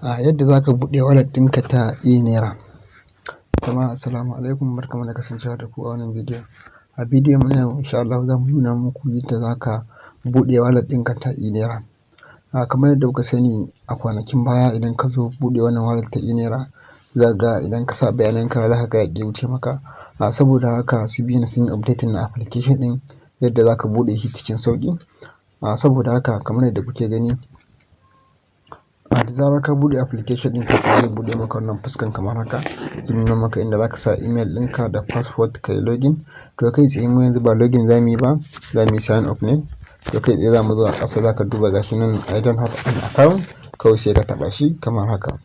Yadda za ka buɗe wallet ɗinka ta eNaira. Jama'a assalamu alaikum, barkamu da kasancewa da ku a wannan bidiyo. A bidiyon mu na yau insha Allah zan nuna muku yadda za ka buɗe wallet ɗinka ta eNaira. Kamar yadda kuka sani a kwanakin baya idan ka zo buɗe wannan wallet ta eNaira, za ga idan ka sa bayananka za ka ga ya wuce maka. Saboda haka CBN sun yi updating na application ɗin yadda za ka buɗe shi cikin sauƙi. Saboda haka kamar yadda kuke gani, da zarar ka buɗe application ɗin ka zai buɗe maka wannan fuskan kamar haka. Zai nuna maka inda za ka sa email ɗinka da password ka yi login. To kai tsaye mu yanzu ba login za mu yi ba, za mu yi sign up ne. To kai tsaye za mu zo a ƙasa za ka duba gashi nan I don't have an account, kawai sai ka taɓa shi kamar haka.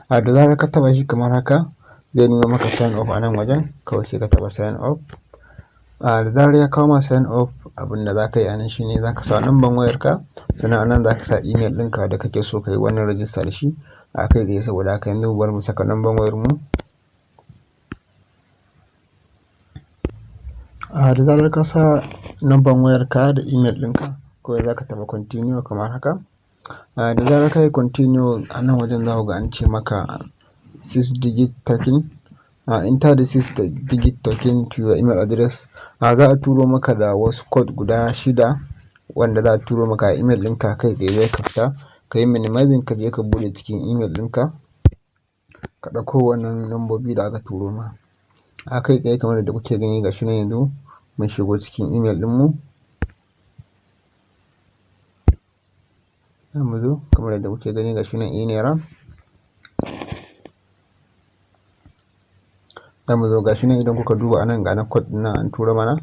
Da zarar ka taɓa shi kamar haka zai nuna maka sign up a nan wajen, kawai sai ka taɓa sign up. Da zarar ya kawo ma sign up, abin da za ka yi a nan shine za ka sa number wayarka, sannan a nan za ka sa email ɗinka da kake so ka yi wannan register da shi. Kai tsaye saboda haka yanzu bari mu saka number wayar mu. Da zarar ka sa number wayarka da email ɗinka, kawai za ka taɓa continue kamar haka. Da zarar ka yi continue a nan wajen za ku ga an ce maka 6-digit token. Enter the 6-digit token to your email address. Za a turo maka da wasu code guda 6 wanda za a turo maka a email ɗinka. Kai tsaye zai ka fita ka yi minimizing ka je ka buɗe cikin email ɗinka, ka ɗauko wannan lambobi da aka turo ma. Kai tsaye kamar yadda kuke gani gashi nan yanzu mun shigo cikin email ɗinmu. Za mu zo kamar yadda kuke gani gashi nan eNaira. Za mu zo gashi nan idan kuka duba anan ga na code nan an tura mana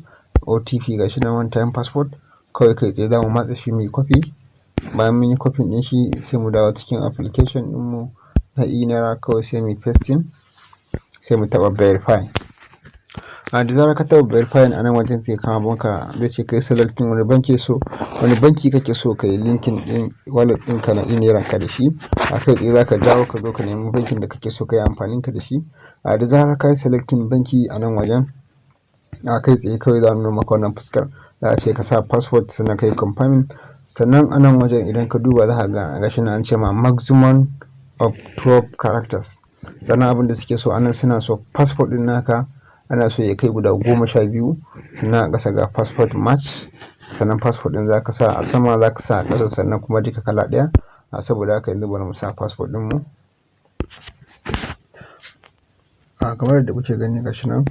OTP gashi nan one time password. Kawai kai tsaye za mu matsa shi mu yi copy. Bayan mun yi copy ɗin shi sai mu dawo cikin application ɗinmu na eNaira, kawai sai mu pasting, sai mu taɓa verify. Da zarar ka taɓa verify a nan wajen zai kama maka, zai ce kai selecting wani banki kake so ka yi linkin ɗin wallet ɗinka na eNaira ka da shi. Kai tsaye za ka jawo ka zo ka nemi bankin da kake so ka yi amfanin ka da shi. Da zarar ka yi selecting banki a nan wajen, kai tsaye kawai za a nuna maka wannan fuskar. Za a ce ka sa password sannan ka yi confirming. Sannan a nan wajen idan ka duba za ka ga gashi nan an ce ma maximum of 12 characters. Sannan abin da suke so anan suna so passport ɗin naka ana so ya kai guda 12. Sannan a ƙasa ga passport match. Sannan passport ɗin za ka sa a sama, za ka sa a ƙasa, sannan kuma duka kala ɗaya. Saboda haka yanzu bari mu sa passport ɗinmu. Kamar yadda kuke gani gashi nan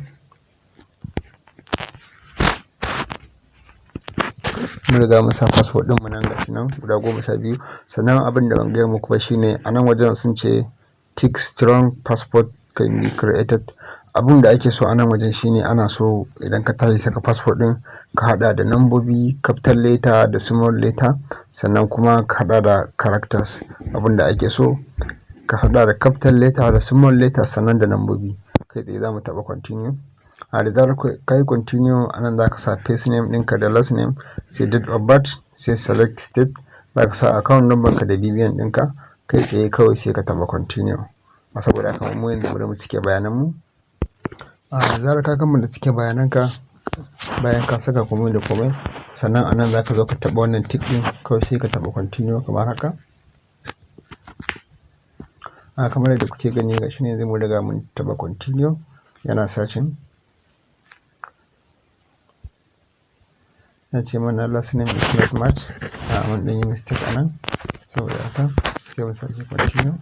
mun riga mun sa password ɗinmu nan gashi nan guda 12. Sannan abin da ban gaya muku ba shine a nan wajen sun ce tick strong passport can be created. Abin da ake so a nan wajen shine ana so idan ka tashi saka passport ɗin ka haɗa da nambobi, capital letter da small letter, sannan kuma ka haɗa da characters. Abin da ake so ka haɗa da capital letter da small letter sannan da nambobi. Kai tsaye za mu taɓa continue. Da zarar ka yi continue a nan za ka sa first name ɗinka da last name, sai date of birth, sai select state. Za ka sa account number ka da BVN ɗinka. Kai tsaye kawai sai ka taɓa continue. Saboda haka mu yanzu bari mu cike bayananmu. Da zarar ka kammala cike bayananka, bayan ka saka komai da komai, sannan a nan za ka zo ka taɓa wannan tick ɗin, kawai sai ka taɓa continue kamar haka. Kamar yadda kuke gani gashi ne zai mu riga mun taɓa continue, yana searching. Ya ce mana last name is not match. Mun ɗan yi mistake a nan, saboda haka sai mu sake continue.